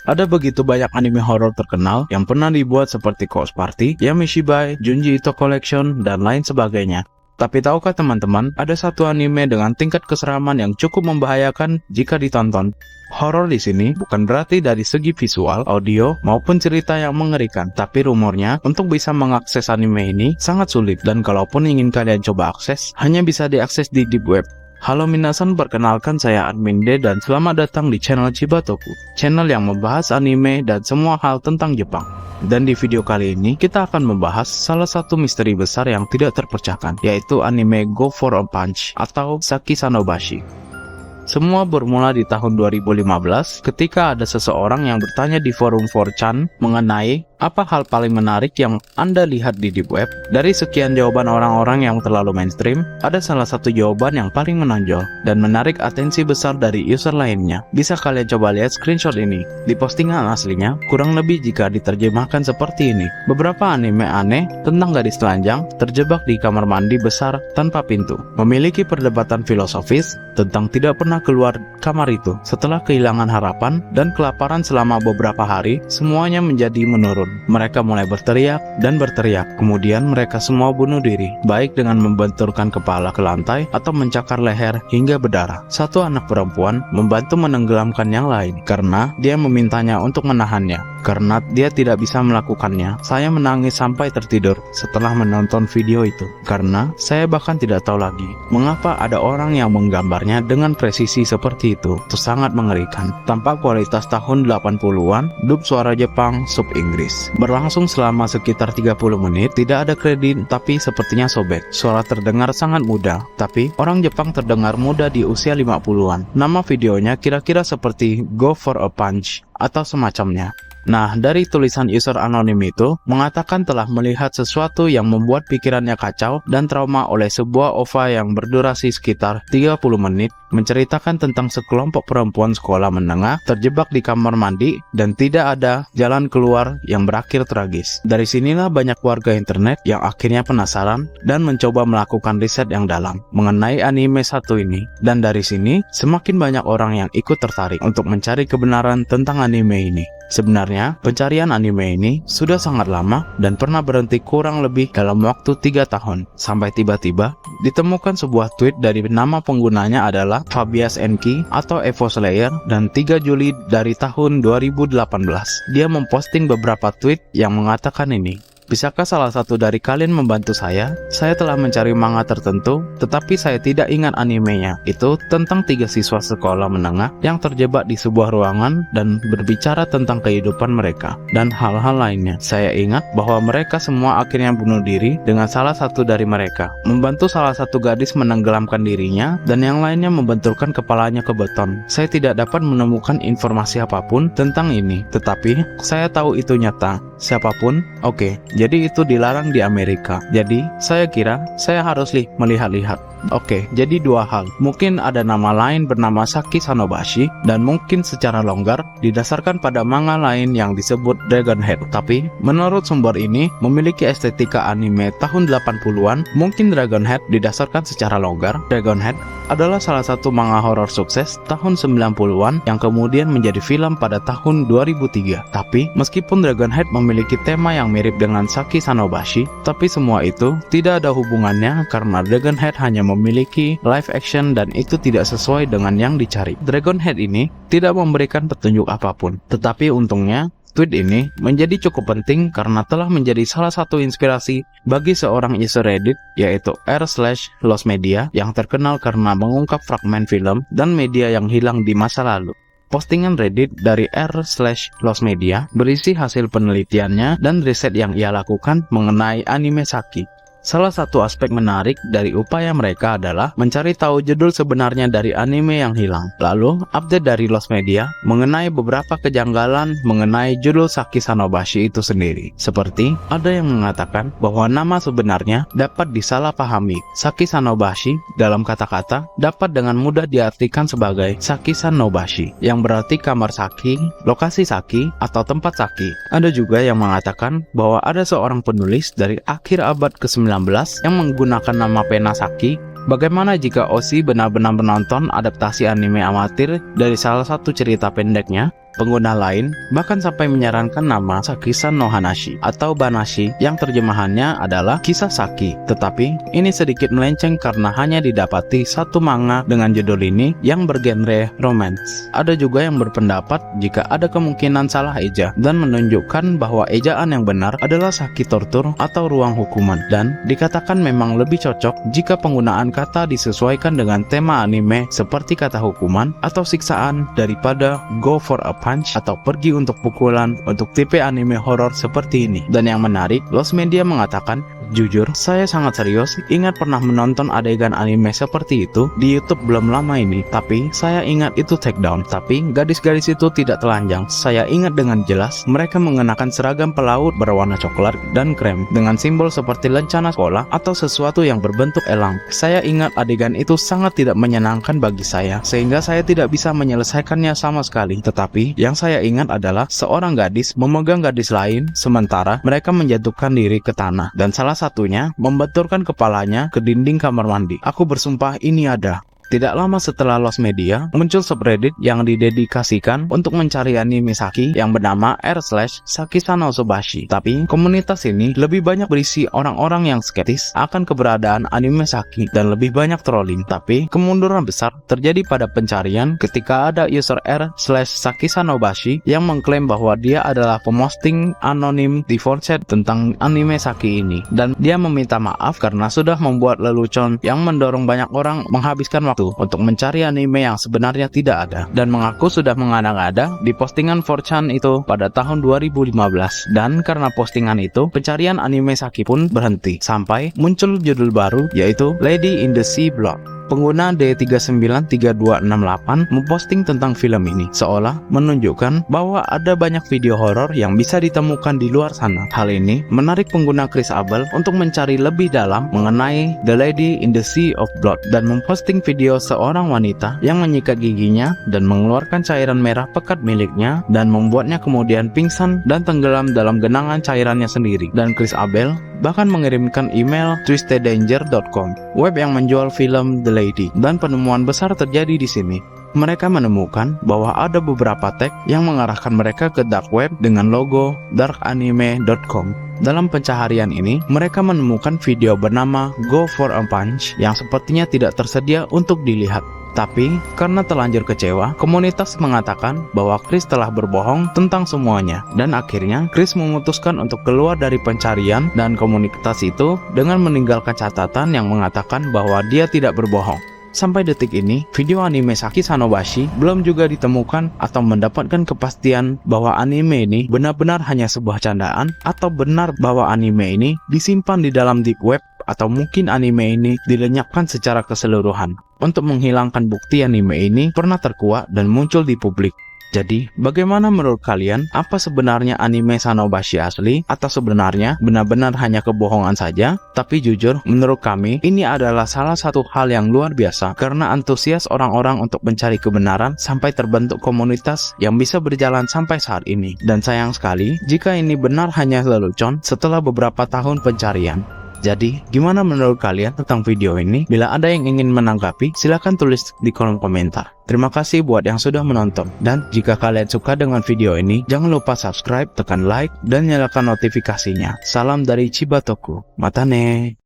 Ada begitu banyak anime horor terkenal yang pernah dibuat seperti Ghost Party, Yamishibai, Junji Ito Collection, dan lain sebagainya. Tapi tahukah teman-teman, ada satu anime dengan tingkat keseraman yang cukup membahayakan jika ditonton. Horor di sini bukan berarti dari segi visual, audio, maupun cerita yang mengerikan. Tapi rumornya, untuk bisa mengakses anime ini sangat sulit. Dan kalaupun ingin kalian coba akses, hanya bisa diakses di deep web. Halo minasan, perkenalkan saya Admin D dan selamat datang di channel Chibatoku, channel yang membahas anime dan semua hal tentang Jepang. Dan di video kali ini kita akan membahas salah satu misteri besar yang tidak terpecahkan, yaitu anime Go for a Punch atau Saki Sanobashi. Semua bermula di tahun 2015 ketika ada seseorang yang bertanya di forum 4chan mengenai apa hal paling menarik yang Anda lihat di deep web. Dari sekian jawaban orang-orang yang terlalu mainstream, ada salah satu jawaban yang paling menonjol dan menarik atensi besar dari user lainnya. Bisa kalian coba lihat screenshot ini. Di postingan aslinya, kurang lebih jika diterjemahkan seperti ini. Beberapa anime aneh tentang gadis telanjang terjebak di kamar mandi besar tanpa pintu. Memiliki perdebatan filosofis tentang tidak pernah keluar kamar itu. Setelah kehilangan harapan dan kelaparan selama beberapa hari, semuanya menjadi menurun. Mereka mulai berteriak dan berteriak. Kemudian mereka semua bunuh diri, baik dengan membenturkan kepala ke lantai atau mencakar leher hingga berdarah. Satu anak perempuan membantu menenggelamkan yang lain karena dia memintanya untuk menahannya. Karena dia tidak bisa melakukannya, saya menangis sampai tertidur setelah menonton video itu. Karena saya bahkan tidak tahu lagi mengapa ada orang yang menggambarnya dengan presisi seperti itu. Itu sangat mengerikan. Tanpa kualitas tahun 80-an, dub suara Jepang sub Inggris. Berlangsung selama sekitar 30 menit, tidak ada kredit tapi sepertinya sobek. Suara terdengar sangat muda, tapi orang Jepang terdengar muda di usia 50-an. Nama videonya kira-kira seperti Go for a Punch atau semacamnya. Nah, dari tulisan user anonim itu mengatakan telah melihat sesuatu yang membuat pikirannya kacau dan trauma oleh sebuah OVA yang berdurasi sekitar 30 menit, menceritakan tentang sekelompok perempuan sekolah menengah terjebak di kamar mandi dan tidak ada jalan keluar yang berakhir tragis. Dari sinilah banyak warga internet yang akhirnya penasaran dan mencoba melakukan riset yang dalam mengenai anime satu ini. Dan dari sini semakin banyak orang yang ikut tertarik untuk mencari kebenaran tentang anime ini. Sebenarnya, pencarian anime ini sudah sangat lama dan pernah berhenti kurang lebih dalam waktu 3 tahun. Sampai tiba-tiba ditemukan sebuah tweet dari nama penggunanya adalah Fabius Enki atau Evo Slayer dan 3 Juli dari tahun 2018. Dia memposting beberapa tweet yang mengatakan ini. Bisakah salah satu dari kalian membantu saya? Saya telah mencari manga tertentu, tetapi saya tidak ingat animenya. Itu tentang 3 siswa sekolah menengah yang terjebak di sebuah ruangan dan berbicara tentang kehidupan mereka dan hal-hal lainnya. Saya ingat bahwa mereka semua akhirnya bunuh diri dengan salah satu dari mereka membantu salah satu gadis menenggelamkan dirinya dan yang lainnya membenturkan kepalanya ke beton. Saya tidak dapat menemukan informasi apapun tentang ini, tetapi saya tahu itu nyata. Siapapun, oke. Jadi itu dilarang di Amerika. Jadi saya kira saya harus melihat-lihat. Oke, jadi 2 hal. Mungkin ada nama lain bernama Saki Sanobashi dan mungkin secara longgar didasarkan pada manga lain yang disebut Dragon Head. Tapi menurut sumber ini memiliki estetika anime tahun 80-an. Mungkin Dragon Head didasarkan secara longgar. Dragon Head adalah salah satu manga horor sukses tahun 90-an yang kemudian menjadi film pada tahun 2003. Tapi meskipun Dragon Head memiliki tema yang mirip dengan Saki Sanobashi, tapi semua itu tidak ada hubungannya karena Dragon Head hanya memiliki live action dan itu tidak sesuai dengan yang dicari. Dragon Head ini tidak memberikan petunjuk apapun, tetapi untungnya tweet ini menjadi cukup penting karena telah menjadi salah satu inspirasi bagi seorang user Reddit yaitu r/lostmedia yang terkenal karena mengungkap fragmen film dan media yang hilang di masa lalu. Postingan Reddit dari r/lostmedia berisi hasil penelitiannya dan riset yang ia lakukan mengenai anime Saki. Salah satu aspek menarik dari upaya mereka adalah mencari tahu judul sebenarnya dari anime yang hilang. Lalu, update dari Lost Media mengenai beberapa kejanggalan mengenai judul Saki Sanobashi itu sendiri. Seperti, ada yang mengatakan bahwa nama sebenarnya dapat disalahpahami. Saki Sanobashi dalam kata-kata dapat dengan mudah diartikan sebagai Saki Sanobashi, yang berarti kamar Saki, lokasi Saki, atau tempat Saki. Ada juga yang mengatakan bahwa ada seorang penulis dari akhir abad ke-19 yang menggunakan nama pena Saki. Bagaimana jika Oshi benar-benar menonton adaptasi anime amatir dari salah satu cerita pendeknya? Pengguna lain bahkan sampai menyarankan nama Saki-san no Hanashi atau Banashi yang terjemahannya adalah kisah Saki. Tetapi ini sedikit melenceng karena hanya didapati satu manga dengan judul ini yang bergenre romance. Ada juga yang berpendapat jika ada kemungkinan salah eja dan menunjukkan bahwa ejaan yang benar adalah Saki tortur atau ruang hukuman, dan dikatakan memang lebih cocok jika penggunaan kata disesuaikan dengan tema anime seperti kata hukuman atau siksaan daripada go for a punch atau pergi untuk pukulan untuk tipe anime horor seperti ini. Dan yang menarik, Lost Media mengatakan, jujur, saya sangat serius ingat pernah menonton adegan anime seperti itu di YouTube belum lama ini, tapi saya ingat itu take down. Tapi gadis-gadis itu tidak telanjang. Saya ingat dengan jelas mereka mengenakan seragam pelaut berwarna coklat dan krem dengan simbol seperti lencana sekolah atau sesuatu yang berbentuk elang. Saya ingat adegan itu sangat tidak menyenangkan bagi saya, sehingga saya tidak bisa menyelesaikannya sama sekali. Tetapi yang saya ingat adalah seorang gadis memegang gadis lain sementara mereka menjatuhkan diri ke tanah, dan salah satunya membenturkan kepalanya ke dinding kamar mandi. Aku bersumpah ini ada. Tidak lama setelah Lost Media, muncul subreddit yang didedikasikan untuk mencari anime Saki yang bernama r/Saki-san no Sobashi. Tapi komunitas ini lebih banyak berisi orang-orang yang skeptis akan keberadaan anime Saki dan lebih banyak trolling. Tapi kemunduran besar terjadi pada pencarian ketika ada user r/Saki-san no Bashi yang mengklaim bahwa dia adalah pemosting anonim di 4chan tentang anime Saki ini, dan dia meminta maaf karena sudah membuat lelucon yang mendorong banyak orang menghabiskan waktu untuk mencari anime yang sebenarnya tidak ada, dan mengaku sudah mengada-ngada di postingan 4chan itu pada tahun 2015. Dan karena postingan itu, pencarian anime Saki pun berhenti sampai muncul judul baru, yaitu Lady in the Sea Blood. Pengguna D393268 memposting tentang film ini, seolah menunjukkan bahwa ada banyak video horor yang bisa ditemukan di luar sana. Hal ini menarik pengguna Chris Abel untuk mencari lebih dalam mengenai The Lady in the Sea of Blood dan memposting video seorang wanita yang menyikat giginya dan mengeluarkan cairan merah pekat miliknya dan membuatnya kemudian pingsan dan tenggelam dalam genangan cairannya sendiri. Dan Chris Abel bahkan mengirimkan email twisteddanger.com, web yang menjual film The Lady, dan penemuan besar terjadi di sini. Mereka menemukan bahwa ada beberapa tag yang mengarahkan mereka ke dark web dengan logo darkanime.com. Dalam pencaharian ini, mereka menemukan video bernama Go for a Punch yang sepertinya tidak tersedia untuk dilihat. Tapi, karena terlanjur kecewa, komunitas mengatakan bahwa Chris telah berbohong tentang semuanya. Dan akhirnya, Chris memutuskan untuk keluar dari pencarian dan komunitas itu dengan meninggalkan catatan yang mengatakan bahwa dia tidak berbohong. Sampai detik ini, video anime Saki-san no Bashi belum juga ditemukan atau mendapatkan kepastian bahwa anime ini benar-benar hanya sebuah candaan atau benar bahwa anime ini disimpan di dalam deep web, atau mungkin anime ini dilenyapkan secara keseluruhan. Untuk menghilangkan bukti anime ini pernah terkuak dan muncul di publik. Jadi, bagaimana menurut kalian? Apa sebenarnya anime Sanobashi asli? Atau sebenarnya benar-benar hanya kebohongan saja? Tapi jujur, menurut kami, ini adalah salah satu hal yang luar biasa karena antusias orang-orang untuk mencari kebenaran sampai terbentuk komunitas yang bisa berjalan sampai saat ini. Dan sayang sekali, jika ini benar hanya lelucon setelah beberapa tahun pencarian. Jadi, gimana menurut kalian tentang video ini? Bila ada yang ingin menanggapi, silahkan tulis di kolom komentar. Terima kasih buat yang sudah menonton. Dan jika kalian suka dengan video ini, jangan lupa subscribe, tekan like, dan nyalakan notifikasinya. Salam dari Chibatoku. Matane!